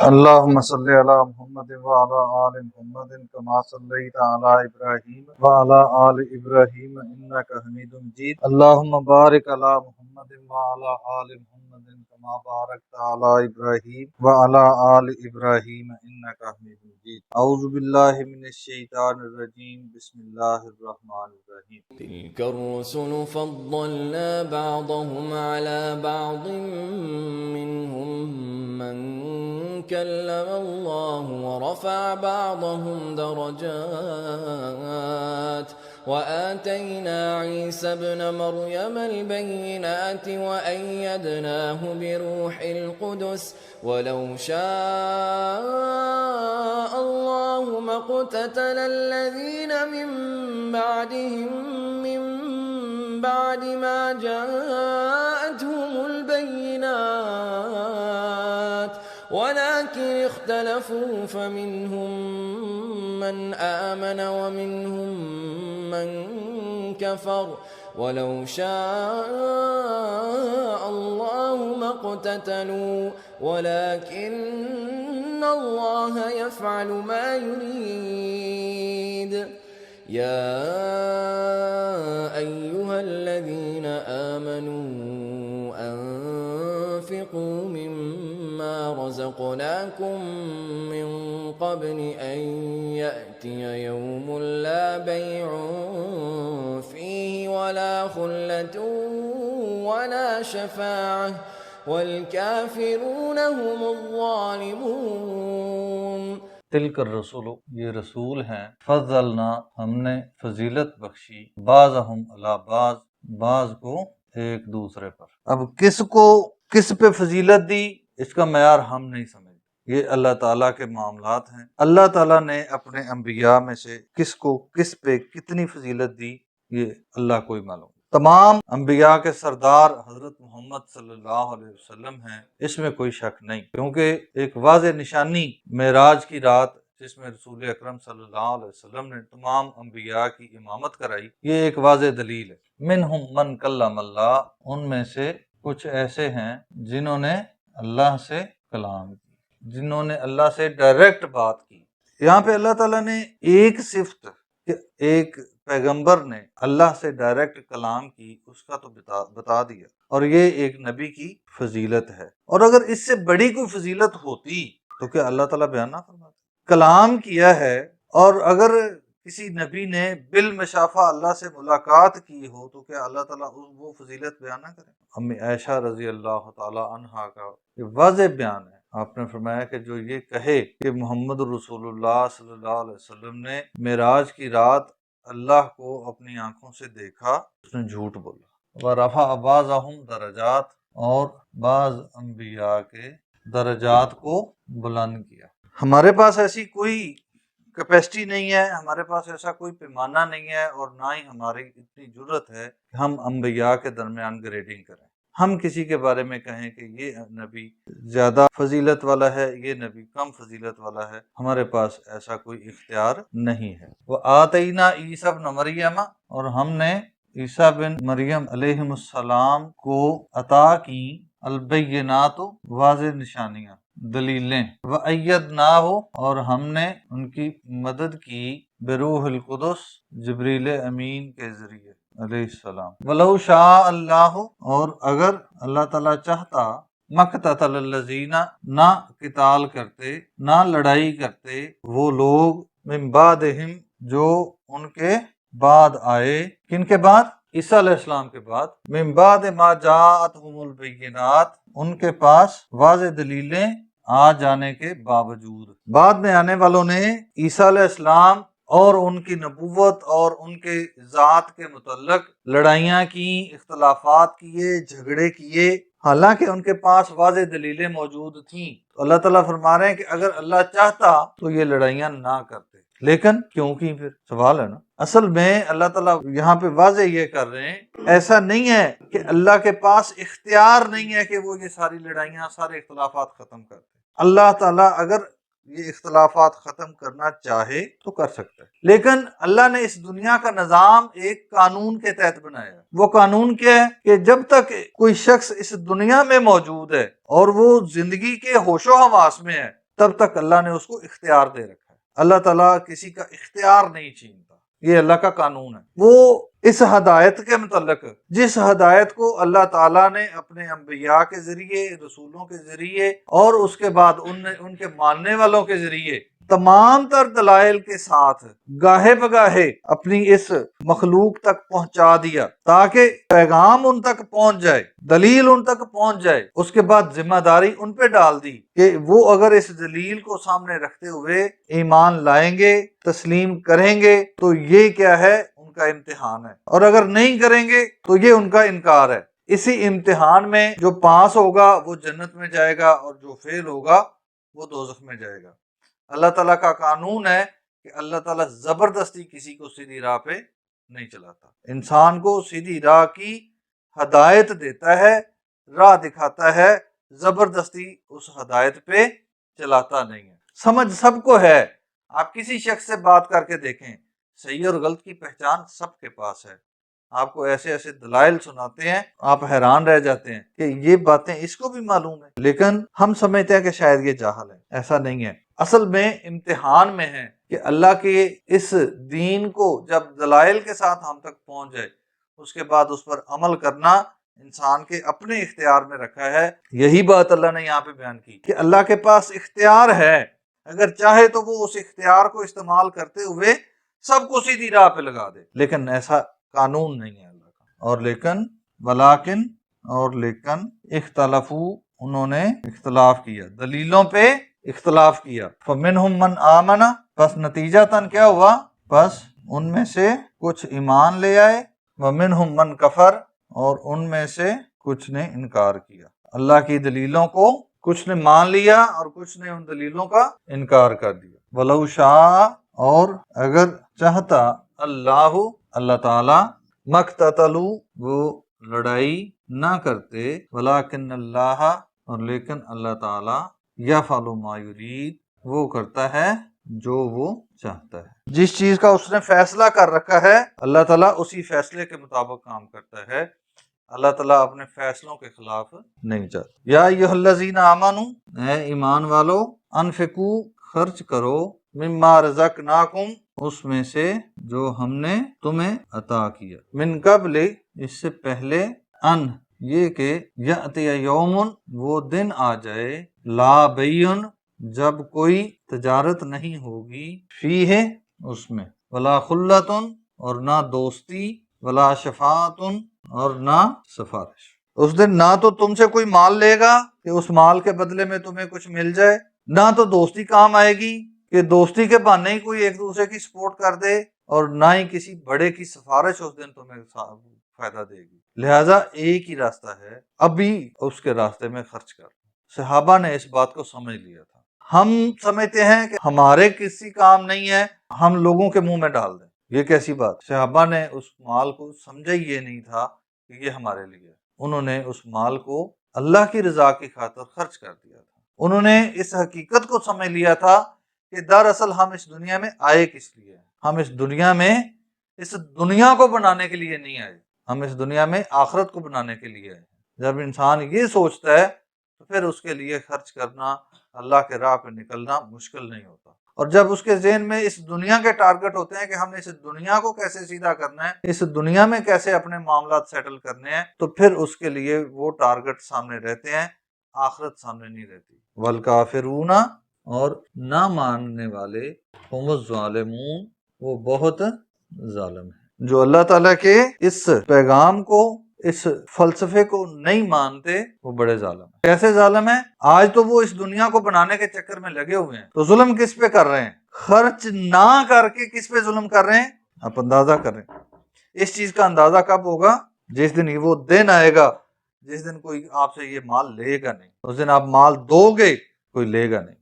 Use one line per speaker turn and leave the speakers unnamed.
اللهم صل على محمد وعلى آل محمد كما صليت على إبراهيم وعلى آل إبراهيم إنك حميد مجيد. اللهم بارك على محمد وعلى آل محمد كما باركت على إبراهيم وعلى آل إبراهيم إنك حميد مجيد. أعوذ بالله من الشيطان الرجيم. بسم الله الرحمن الرحيم.
تلك الرسل فضلنا بعضهم على بعض منهم من كلم الله ورفع بعضهم درجات وآتينا عيسى ابن مريم البينات وأيدناه بروح القدس ولو شاء الله ما اقتتل الذين من بعدهم من بعد ما جاءتهم البينات ولكن اختلفوا فمنهم من آمن ومنهم من كفر ولو شاء الله ما اقتتلوا ولكن الله يفعل ما يريد. يا أيها الذين آمنوا أنفقوا مما رزقناكم من قبل أن يأتي يوم لا بيع فيه ولا خلة ولا شفاعة والکافرون هم الظالمون.
تلک الرسول، یہ رسول ہیں، فضلنا، ہم نے فضیلت بخشی، بعضہم علی بعض، بعض کو ایک دوسرے پر۔ اب کس کو کس پہ فضیلت دی اس کا معیار ہم نہیں سمجھتے، یہ اللہ تعالیٰ کے معاملات ہیں۔ اللہ تعالیٰ نے اپنے انبیاء میں سے کس کو کس پہ کتنی فضیلت دی یہ اللہ کو ہی معلوم۔ تمام انبیاء کے سردار حضرت محمد صلی اللہ علیہ وسلم ہیں، اس میں کوئی شک نہیں، کیونکہ ایک واضح نشانی معراج کی رات جس میں رسول اکرم صلی اللہ علیہ وسلم نے تمام انبیاء کی امامت کرائی، یہ ایک واضح دلیل ہے۔ منہم من کلم اللہ، ان میں سے کچھ ایسے ہیں جنہوں نے اللہ سے کلام کی، جنہوں نے اللہ سے ڈائریکٹ بات کی۔ یہاں پہ اللہ تعالیٰ نے ایک صفت کہ ایک پیغمبر نے اللہ سے ڈائریکٹ کلام کی اس کا تو بتا دیا، اور یہ ایک نبی کی فضیلت ہے۔ اور اگر اس سے بڑی کوئی فضیلت ہوتی تو کیا اللہ تعالیٰ بیان نہ فرماتا؟ کلام کیا ہے، اور اگر کسی نبی نے بالمشافہ اللہ سے ملاقات کی ہو تو کیا اللہ تعالیٰ وہ فضیلت بیان نہ کرے؟ امی عائشہ رضی اللہ تعالی عنہا کا یہ واضح بیان ہے، آپ نے فرمایا کہ جو یہ کہے کہ محمد رسول اللہ صلی اللہ علیہ وسلم نے معراج کی رات اللہ کو اپنی آنکھوں سے دیکھا، اس نے جھوٹ بولا۔ وَرَفَعَ بَعْضَهُمْ درجات، اور بعض انبیاء کے درجات کو بلند کیا۔ ہمارے پاس ایسی کوئی کیپیسٹی نہیں ہے، ہمارے پاس ایسا کوئی پیمانہ نہیں ہے، اور نہ ہی ہماری اتنی جرت ہے کہ ہم انبیاء کے درمیان گریڈنگ کریں، ہم کسی کے بارے میں کہیں کہ یہ نبی زیادہ فضیلت والا ہے، یہ نبی کم فضیلت والا ہے۔ ہمارے پاس ایسا کوئی اختیار نہیں ہے۔ وَآتَيْنَا عِيسَى ابْنَ مَرْيَمَ، اور ہم نے عیسیٰ بن مریم علیہ السلام کو عطا کی البینات، واضح نشانیاں، دلیلیں، وَأَيَّدْنَاهُ، اور ہم نے ان کی مدد کی بروح القدس، جبریل امین کے ذریعے علیہ السلام۔ وَلَوْ شَاءَ اللَّهُ، اور اگر اللہ تعالیٰ چاہتا، مَقْتَتَلَ الَّذِينَ، نہ قتال کرتے، نہ لڑائی کرتے وہ لوگ، من بعدہم، جو ان کے بعد آئے۔ کن کے بعد؟ عیسیٰ علیہ السلام کے بعد۔ من بعد ما جاءتہم البینات، ان کے پاس واضح دلیلیں آ جانے کے باوجود۔ بعد میں آنے والوں نے عیسیٰ علیہ السلام اور ان کی نبوت اور ان کے ذات کے متعلق لڑائیاں کی، اختلافات کیے، جھگڑے کیے، حالانکہ ان کے پاس واضح دلیلیں موجود تھیں۔ تو اللہ تعالیٰ فرما رہے ہیں کہ اگر اللہ چاہتا تو یہ لڑائیاں نہ کرتے، لیکن کیوں کی؟ پھر سوال ہے نا۔ اصل میں اللہ تعالیٰ یہاں پہ واضح یہ کر رہے ہیں، ایسا نہیں ہے کہ اللہ کے پاس اختیار نہیں ہے کہ وہ یہ ساری لڑائیاں، سارے اختلافات ختم کر دیں۔ اللہ تعالیٰ اگر یہ اختلافات ختم کرنا چاہے تو کر سکتا ہے، لیکن اللہ نے اس دنیا کا نظام ایک قانون کے تحت بنایا ہے۔ وہ قانون کیا ہے کہ جب تک کوئی شخص اس دنیا میں موجود ہے اور وہ زندگی کے ہوش و حواس میں ہے تب تک اللہ نے اس کو اختیار دے رکھا ہے۔ اللہ تعالیٰ کسی کا اختیار نہیں چھینتا، یہ اللہ کا قانون ہے۔ وہ اس ہدایت کے متعلق جس ہدایت کو اللہ تعالیٰ نے اپنے انبیاء کے ذریعے، رسولوں کے ذریعے اور اس کے بعد ان کے ماننے والوں کے ذریعے تمام تر دلائل کے ساتھ گاہے بگاہے اپنی اس مخلوق تک پہنچا دیا تاکہ پیغام ان تک پہنچ جائے، دلیل ان تک پہنچ جائے، اس کے بعد ذمہ داری ان پہ ڈال دی کہ وہ اگر اس دلیل کو سامنے رکھتے ہوئے ایمان لائیں گے، تسلیم کریں گے تو یہ کیا ہے؟ ان کا امتحان ہے، اور اگر نہیں کریں گے تو یہ ان کا انکار ہے۔ اسی امتحان میں جو پاس ہوگا وہ جنت میں جائے گا، اور جو فیل ہوگا وہ دوزخ میں جائے گا۔ اللہ تعالیٰ کا قانون ہے کہ اللہ تعالیٰ زبردستی کسی کو سیدھی راہ پہ نہیں چلاتا، انسان کو سیدھی راہ کی ہدایت دیتا ہے، راہ دکھاتا ہے، زبردستی اس ہدایت پہ چلاتا نہیں ہے۔ سمجھ سب کو ہے، آپ کسی شخص سے بات کر کے دیکھیں، صحیح اور غلط کی پہچان سب کے پاس ہے۔ آپ کو ایسے ایسے دلائل سناتے ہیں، آپ حیران رہ جاتے ہیں کہ یہ باتیں اس کو بھی معلوم ہے، لیکن ہم سمجھتے ہیں کہ شاید یہ جاہل ہے۔ ایسا نہیں ہے، اصل میں امتحان میں ہے کہ اللہ کے اس دین کو جب دلائل کے ساتھ ہم تک پہنچ جائے، اس کے بعد اس پر عمل کرنا انسان کے اپنے اختیار میں رکھا ہے۔ یہی بات اللہ نے یہاں پہ بیان کی کہ اللہ کے پاس اختیار ہے، اگر چاہے تو وہ اس اختیار کو استعمال کرتے ہوئے سب کو سیدھی راہ پہ لگا دے، لیکن ایسا قانون نہیں ہے اللہ کا۔ اور لیکن اختلافو، انہوں نے اختلاف کیا، دلیلوں پہ اختلاف کیا۔ فمنہم من آمن، پس نتیجتاً کیا ہوا؟ پس ان میں سے کچھ ایمان لے آئے، ومنہم من کفر، اور ان میں سے کچھ نے انکار کیا۔ اللہ کی دلیلوں کو کچھ نے مان لیا اور کچھ نے ان دلیلوں کا انکار کر دیا۔ ولو شاء، اور اگر چاہتا اللہ تعالی، مقتتلو، وہ لڑائی نہ کرتے، ولیکن اللہ، اور لیکن اللہ تعالی، یفعل ما یرید، وہ کرتا ہے جو وہ چاہتا ہے۔ جس چیز کا اس نے فیصلہ کر رکھا ہے اللہ تعالیٰ اسی فیصلے کے مطابق کام کرتا ہے، اللہ تعالیٰ اپنے فیصلوں کے خلاف نہیں جاتا۔ یا ایھا الذین آمنوا، اے ایمان والو، انفقوا، خرچ کرو، مما رزقناکم، اس میں سے جو ہم نے تمہیں عطا کیا، من قبل، اس سے پہلے، ان، یہ کہ یأتی یوم، وہ دن آ جائے، لا بیع، جب کوئی تجارت نہیں ہوگی، فیہ، اس میں، ولا خلۃ، اور نہ دوستی، ولا شفاعت، اور نہ سفارش۔ اس دن نہ تو تم سے کوئی مال لے گا کہ اس مال کے بدلے میں تمہیں کچھ مل جائے، نہ تو دوستی کام آئے گی کہ دوستی کے بہانے ہی کوئی ایک دوسرے کی سپورٹ کر دے، اور نہ ہی کسی بڑے کی سفارش اس دن تمہیں فائدہ دے گی۔ لہٰذا ایک ہی راستہ ہے، ابھی اس کے راستے میں خرچ کر۔ صحابہ نے اس بات کو سمجھ لیا تھا۔ ہم سمجھتے ہیں کہ ہمارے کسی کام نہیں ہے، ہم لوگوں کے منہ میں ڈال دیں، یہ کیسی بات؟ صحابہ نے اس مال کو سمجھا ہی یہ نہیں تھا کہ یہ ہمارے لیے ہے، انہوں نے اس مال کو اللہ کی رضا کی خاطر خرچ کر دیا تھا۔ انہوں نے اس حقیقت کو سمجھ لیا تھا کہ دراصل ہم اس دنیا میں آئے کس لیے ہیں؟ ہم اس دنیا میں اس دنیا کو بنانے کے لیے نہیں آئے، ہم اس دنیا میں آخرت کو بنانے کے لیے آئے۔ جب انسان یہ سوچتا ہے تو پھر اس کے لیے خرچ کرنا، اللہ کے راہ پہ نکلنا مشکل نہیں ہوتا۔ اور جب اس کے ذہن میں اس دنیا کے ٹارگٹ ہوتے ہیں کہ ہم نے اس دنیا کو کیسے سیدھا کرنا ہے، اس دنیا میں کیسے اپنے معاملات سیٹل کرنے ہیں، تو پھر اس کے لیے وہ ٹارگٹ سامنے رہتے ہیں، آخرت سامنے نہیں رہتی۔ والکافرون، اور نہ ماننے والے، ہم الظالمون، وہ بہت ظالم ہیں۔ جو اللہ تعالیٰ کے اس پیغام کو، اس فلسفے کو نہیں مانتے، وہ بڑے ظالم ہیں۔ کیسے ظالم ہیں؟ آج تو وہ اس دنیا کو بنانے کے چکر میں لگے ہوئے ہیں، تو ظلم کس پہ کر رہے ہیں؟ خرچ نہ کر کے کس پہ ظلم کر رہے ہیں؟ آپ اندازہ کریں۔ اس چیز کا اندازہ کب ہوگا؟ جس دن وہ دن آئے گا جس دن کوئی آپ سے یہ مال لے گا نہیں، اس دن آپ مال دو گے، کوئی لے گا نہیں۔